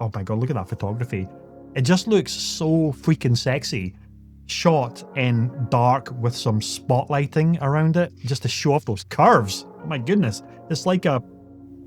Oh my god, look at that photography. It just looks so freaking sexy. Shot in dark with some spotlighting around it, just to show off those curves. Oh my goodness, it's like a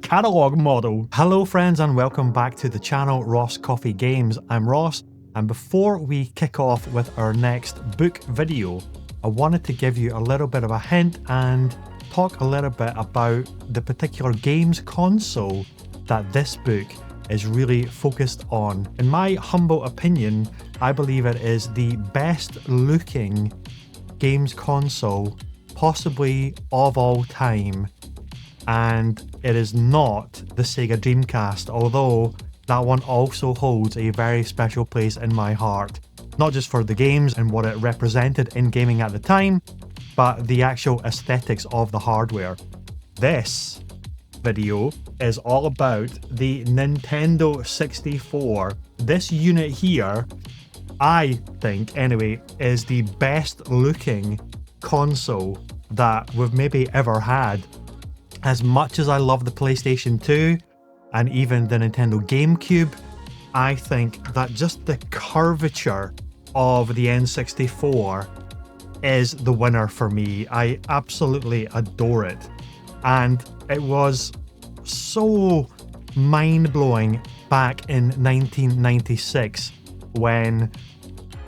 catalog model. Hello friends and welcome back to the channel Ross Coffee Games. I'm Ross, and before we kick off with our next book video, I wanted to give you a little bit of a hint and talk a little bit about the particular games console that this book is really focused on. In my humble opinion, I believe it is the best looking games console possibly of all time, and it is not the Sega Dreamcast, although that one also holds a very special place in my heart, not just for the games and what it represented in gaming at the time, but the actual aesthetics of the hardware. This video is all about the Nintendo 64. This unit here, I think anyway, is the best looking console that we've maybe ever had. As much as I love the PlayStation 2 and even the Nintendo GameCube, I think that just the curvature of the N64 is the winner for me. I absolutely adore it. And it was so mind-blowing back in 1996 when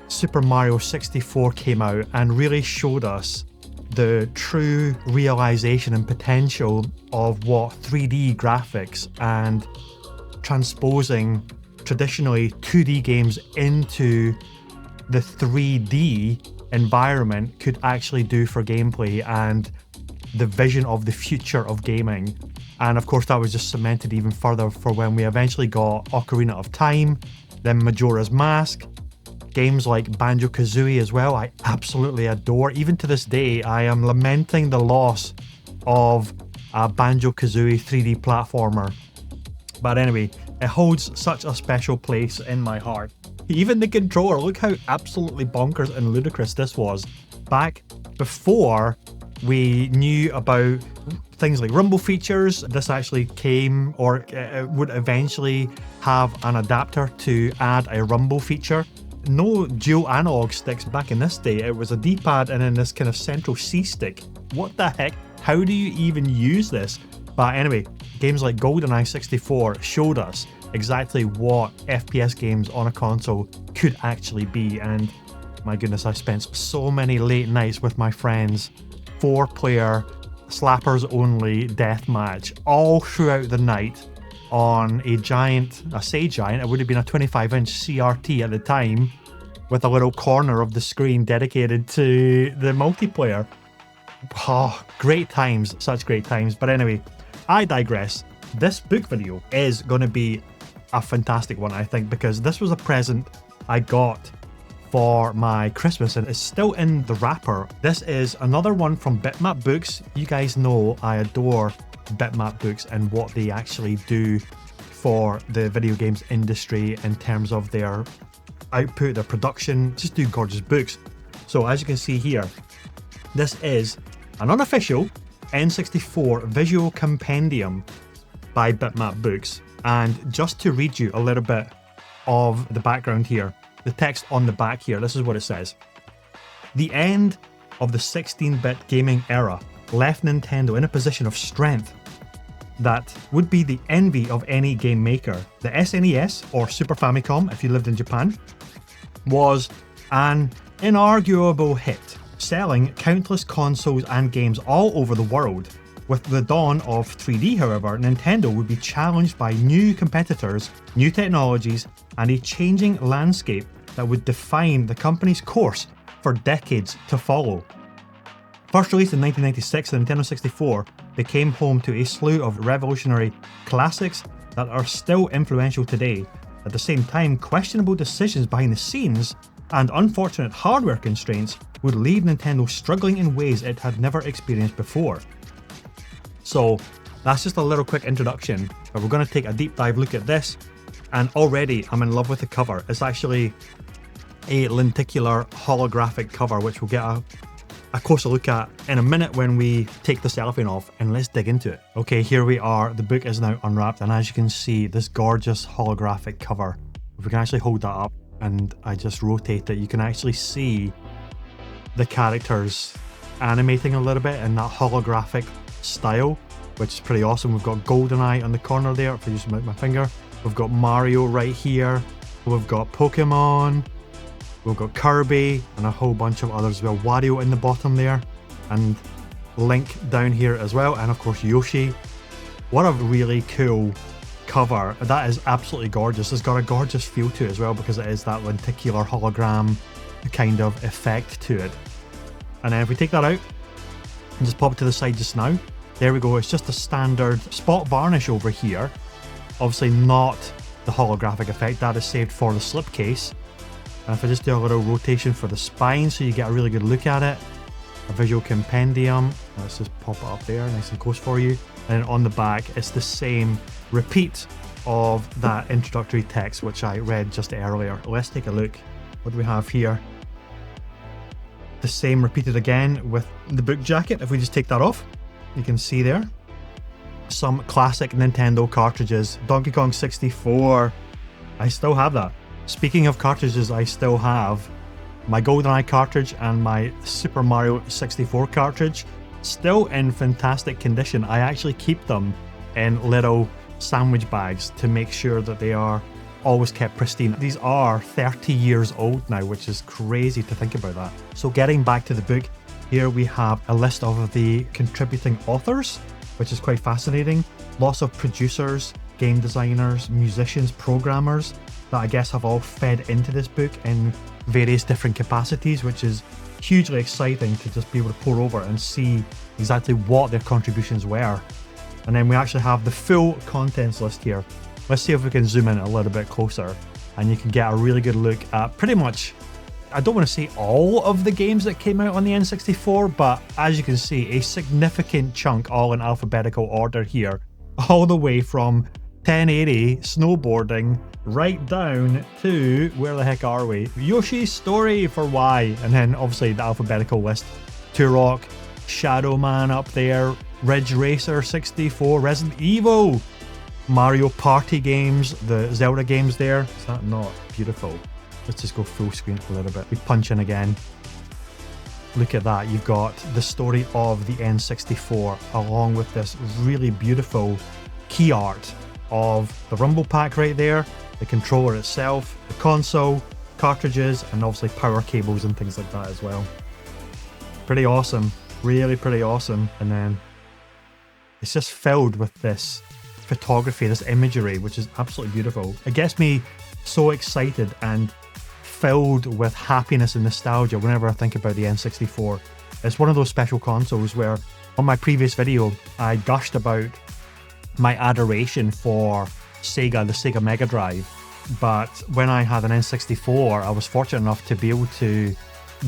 Super Mario 64 came out and really showed us the true realization and potential of what 3D graphics and transposing traditionally 2D games into the 3D environment could actually do for gameplay and the vision of the future of gaming. And of course that was just cemented even further for when we eventually got Ocarina of Time, then Majora's Mask, games like Banjo-Kazooie as well, I absolutely adore. Even to this day, I am lamenting the loss of a Banjo-Kazooie 3D platformer. But anyway, it holds such a special place in my heart. Even the controller, look how absolutely bonkers and ludicrous this was. Back before we knew about things like rumble features, this actually came, or would eventually have an adapter to add a rumble feature. No dual analog sticks back in this day. It was a D-pad and then this kind of central C-stick. What the heck? How do you even use this? But anyway, games like GoldenEye 64 showed us exactly what FPS games on a console could actually be, and my goodness, I spent so many late nights with my friends, 4-player, slappers only deathmatch, all throughout the night on a giant, I say giant, it would have been a 25-inch CRT at the time, with a little corner of the screen dedicated to the multiplayer. Oh, great times, such great times. But anyway, I digress. This book video is going to be a fantastic one, I think, because this was a present I got for my Christmas and it's still in the wrapper. This is another one from Bitmap Books. You guys know I adore Bitmap Books and what they actually do for the video games industry in terms of their output, their production, just do gorgeous books. So as you can see here, this is an unofficial N64 Visual Compendium by Bitmap Books. And just to read you a little bit of the background here, the text on the back here, this is what it says. The end of the 16-bit gaming era left Nintendo in a position of strength that would be the envy of any game maker. The SNES, or Super Famicom if you lived in Japan, was an inarguable hit, selling countless consoles and games all over the world. With the dawn of 3D, however, Nintendo would be challenged by new competitors, new technologies, and a changing landscape that would define the company's course for decades to follow. First released in 1996, the Nintendo 64 became home to a slew of revolutionary classics that are still influential today. At the same time, questionable decisions behind the scenes and unfortunate hardware constraints would leave Nintendo struggling in ways it had never experienced before. So that's just a little quick introduction, but we're going to take a deep dive look at this, and already I'm in love with the cover. It's actually a lenticular holographic cover, which we'll get a closer look at in a minute when we take the cellophane off, and let's dig into it. Okay, here we are. The book is now unwrapped, and as you can see, this gorgeous holographic cover. If we can actually hold that up and I just rotate it, you can actually see the characters animating a little bit in that holographic style, which is pretty awesome. We've got GoldenEye on the corner there, if I just move my finger. We've got Mario right here. We've got Pokemon. We've got Kirby and a whole bunch of others as well. Wario in the bottom there, and Link down here as well, and of course Yoshi. What a really cool cover. That is absolutely gorgeous. It's got a gorgeous feel to it as well, because it is that lenticular hologram kind of effect to it. And then if we take that out and just pop it to the side just now, there we go. It's just a standard spot varnish over here. Obviously not the holographic effect. That is saved for the slipcase. And if I just do a little rotation for the spine so you get a really good look at it, a Visual Compendium, let's just pop it up there nice and close for you. And on the back, it's the same repeat of that introductory text which I read just earlier. Let's take a look. What do we have here? The same repeated again with the book jacket. If we just take that off, you can see there some classic Nintendo cartridges. Donkey Kong 64. I still have that. Speaking of cartridges, I still have my GoldenEye cartridge and my Super Mario 64 cartridge, still in fantastic condition. I actually keep them in little sandwich bags to make sure that they are always kept pristine. These are 30 years old now, which is crazy to think about that. So getting back to the book, here we have a list of the contributing authors, which is quite fascinating. Lots of producers, game designers, musicians, programmers that I guess have all fed into this book in various different capacities, which is hugely exciting to just be able to pour over and see exactly what their contributions were. And then we actually have the full contents list here. Let's see if we can zoom in a little bit closer and you can get a really good look at pretty much, I don't want to say all of the games that came out on the N64, but as you can see, a significant chunk all in alphabetical order here, all the way from 1080 snowboarding right down to, where the heck are we? Yoshi's Story for Y, and then obviously the alphabetical list. Turok, Shadow Man up there, Ridge Racer 64, Resident Evil, Mario Party games, the Zelda games there. Is that not beautiful? Let's just go full screen for a little bit. We punch in again. Look at that. You've got the story of the N64 along with this really beautiful key art of the Rumble Pak right there, the controller itself, the console, cartridges, and obviously power cables and things like that as well. Pretty awesome. Really pretty awesome. And then it's just filled with this photography, this imagery, which is absolutely beautiful. It gets me so excited and filled with happiness and nostalgia whenever I think about the N64. It's one of those special consoles where on my previous video I gushed about my adoration for Sega, the Sega Mega Drive, but when I had an N64 I was fortunate enough to be able to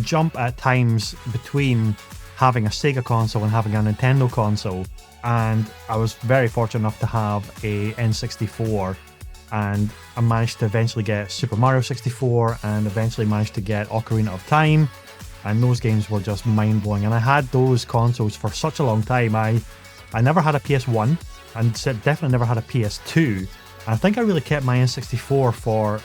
jump at times between having a Sega console and having a Nintendo console, and I was very fortunate enough to have a N64, and I managed to eventually get Super Mario 64 and eventually managed to get Ocarina of Time, and those games were just mind-blowing. And I had those consoles for such a long time. I never had a PS1 and definitely never had a PS2. And I think I really kept my N64 for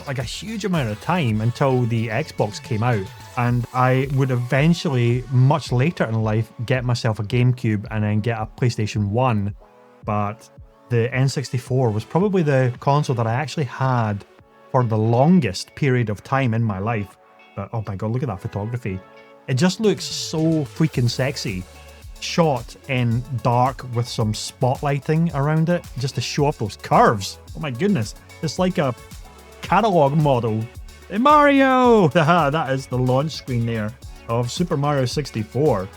like a huge amount of time until the Xbox came out. And I would eventually, much later in life, get myself a GameCube and then get a PlayStation 1. But the N64 was probably the console that I actually had for the longest period of time in my life. But oh my god, look at that photography. It just looks so freaking sexy. Shot in dark with some spotlighting around it, just to show off those curves. Oh my goodness, it's like a catalog model. Hey Mario! That is the launch screen there of Super Mario 64.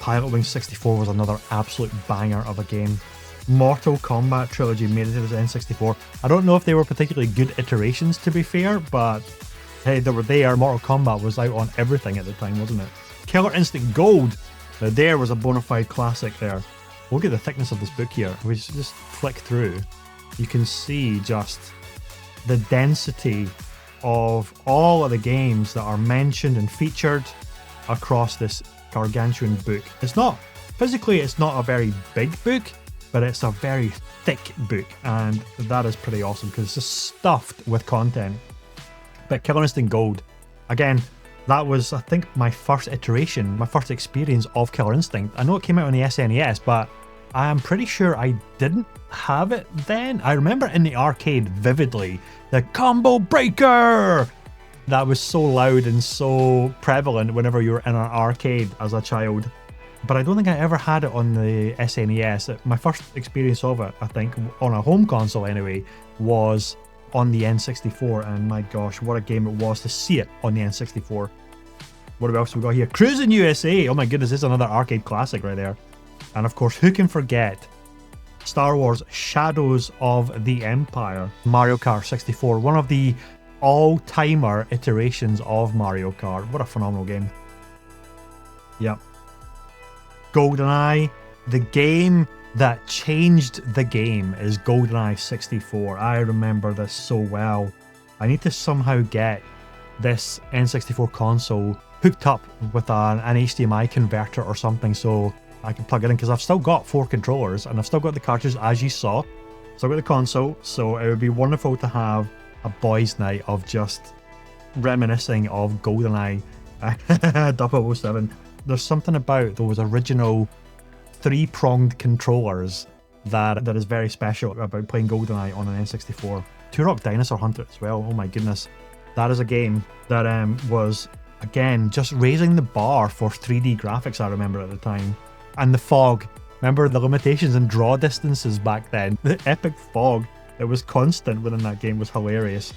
Pilot Wing 64 was another absolute banger of a game. Mortal Kombat trilogy made it to the N64. I don't know if they were particularly good iterations, to be fair, but hey, they were there. Mortal Kombat was out on everything at the time, wasn't it? Killer Instinct Gold. Now there was a bona fide classic there. Look at the thickness of this book here. If we just flick through, you can see just the density of all of the games that are mentioned and featured. across this gargantuan book. It's not, physically it's not a very big book, but it's a very thick book, and that is pretty awesome because it's just stuffed with content. But Killer Instinct Gold, again, that was, I think, my first iteration, my first experience of Killer Instinct. I know it came out on the SNES, but I am pretty sure I didn't have it then. I remember in the arcade vividly, the combo breaker! That was so loud and so prevalent whenever you were in an arcade as a child. But I don't think I ever had it on the SNES. My first experience of it, I think, on a home console anyway, was on the N64, and my gosh, what a game it was to see it on the N64. What else have we got here? Cruis'n USA! Oh my goodness, this is another arcade classic right there. And of course, who can forget Star Wars Shadows of the Empire, Mario Kart 64, one of the all-timer iterations of Mario Kart. What a phenomenal game. Yep. GoldenEye, the game that changed the game, is GoldenEye 64. I remember this so well. I need to somehow get this N64 console hooked up with an HDMI converter or something so I can plug it in, because I've still got 4 controllers and I've still got the cartridges, as you saw. Still got the console, so it would be wonderful to have a boys' night of just reminiscing of GoldenEye 007. There's something about those original 3-pronged controllers that is very special about playing GoldenEye on an N64. Turok Dinosaur Hunter as well, oh my goodness. That is a game that was, again, just raising the bar for 3D graphics, I remember at the time. And the fog, remember the limitations and draw distances back then? The epic fog that was constant within that game was hilarious.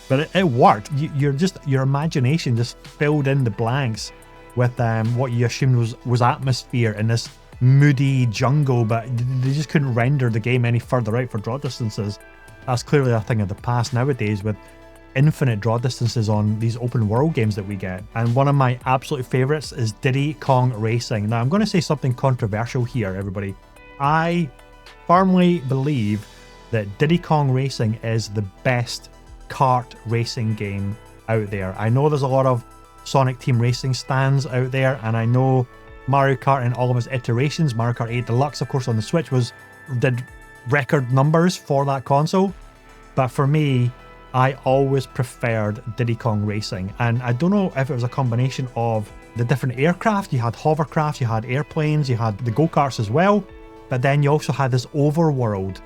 But it worked. Your imagination just filled in the blanks with what you assumed was atmosphere in this moody jungle, but they just couldn't render the game any further out for draw distances. That's clearly a thing of the past nowadays with infinite draw distances on these open world games that we get. And one of my absolute favourites is Diddy Kong Racing. Now I'm going to say something controversial here, everybody. I firmly believe that Diddy Kong Racing is the best kart racing game out there. I know there's a lot of Sonic Team Racing stands out there, and I know Mario Kart in all of its iterations, Mario Kart 8 Deluxe of course on the Switch did record numbers for that console, but for me, I always preferred Diddy Kong Racing. And I don't know if it was a combination of the different aircraft. You had hovercraft, you had airplanes, you had the go-karts as well, but then you also had this overworld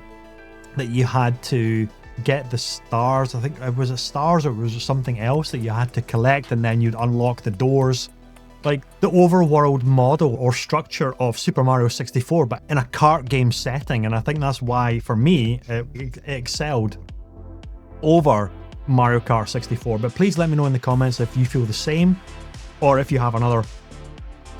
that you had to get the stars. I think it was stars or it was something else that you had to collect, and then you'd unlock the doors. Like the overworld model or structure of Super Mario 64, but in a kart game setting. And I think that's why, for me, it excelled over Mario Kart 64. But please let me know in the comments if you feel the same, or if you have another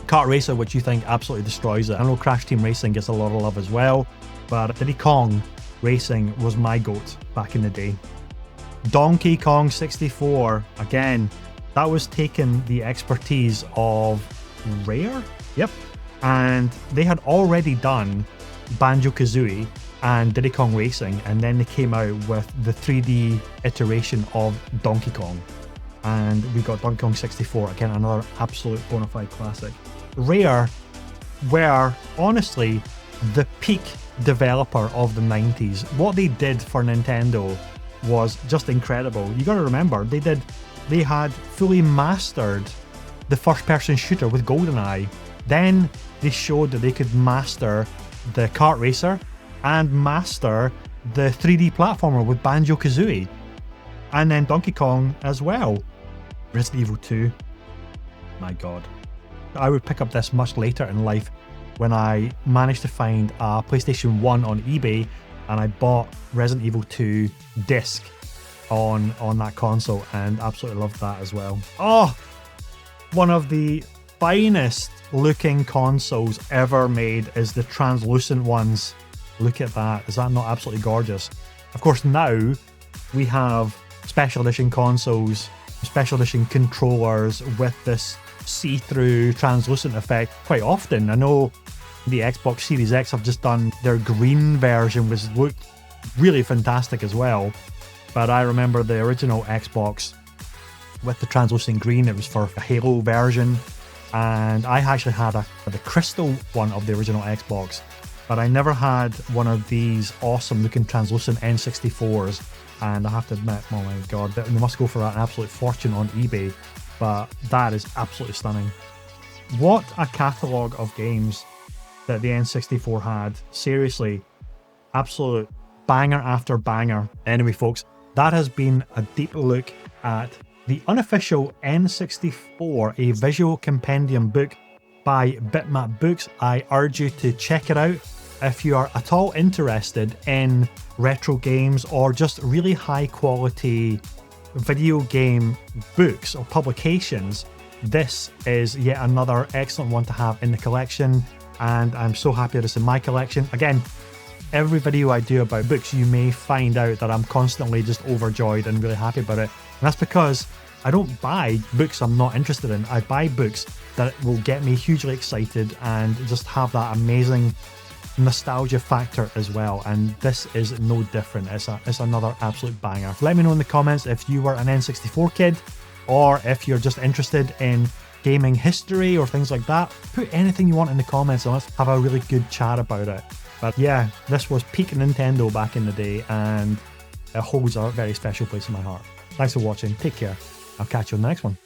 kart racer which you think absolutely destroys it. I know Crash Team Racing gets a lot of love as well, but Diddy Kong Racing was my GOAT back in the day. Donkey Kong 64, again, that was taking the expertise of Rare, yep, and they had already done Banjo-Kazooie and Diddy Kong Racing, and then they came out with the 3D iteration of Donkey Kong, and we got Donkey Kong 64, again another absolute bona fide classic. Rare were honestly the peak developer of the 90s. What they did for Nintendo was just incredible. You gotta remember, they had fully mastered the first-person shooter with GoldenEye. Then they showed that they could master the kart racer and master the 3D platformer with Banjo-Kazooie. And then Donkey Kong as well. Resident Evil 2. My god. I would pick up this much later in life when I managed to find a PlayStation 1 on eBay, and I bought Resident Evil 2 disc on that console and absolutely loved that as well. Oh, one of the finest looking consoles ever made is the translucent ones. Look at that. Is that not absolutely gorgeous? Of course, now we have special edition consoles, special edition controllers with this see-through translucent effect quite often. I know the Xbox Series X have just done their green version, which looked really fantastic as well. But I remember the original Xbox with the translucent green. It was for a Halo version. and I actually had the crystal one of the original Xbox, but I never had one of these awesome looking translucent N64s, and I have to admit, oh my god, they must go for an absolute fortune on eBay, but that is absolutely stunning. What a catalogue of games that the N64 had. Seriously, absolute banger after banger. Anyway folks, that has been a deep look at the Unofficial N64, a Visual Compendium book by Bitmap Books. I urge you to check it out if you are at all interested in retro games or just really high quality video game books or publications. This is yet another excellent one to have in the collection, and I'm so happy that it's in my collection. Again, every video I do about books, you may find out that I'm constantly just overjoyed and really happy about it. And that's because I don't buy books I'm not interested in. I buy books that will get me hugely excited and just have that amazing nostalgia factor as well. And this is no different. It's another absolute banger. Let me know in the comments if you were an N64 kid, or if you're just interested in gaming history or things like that. Put anything you want in the comments and let's have a really good chat about it. But yeah, this was peak Nintendo back in the day, and it holds a very special place in my heart. Thanks for watching. Take care. I'll catch you on the next one.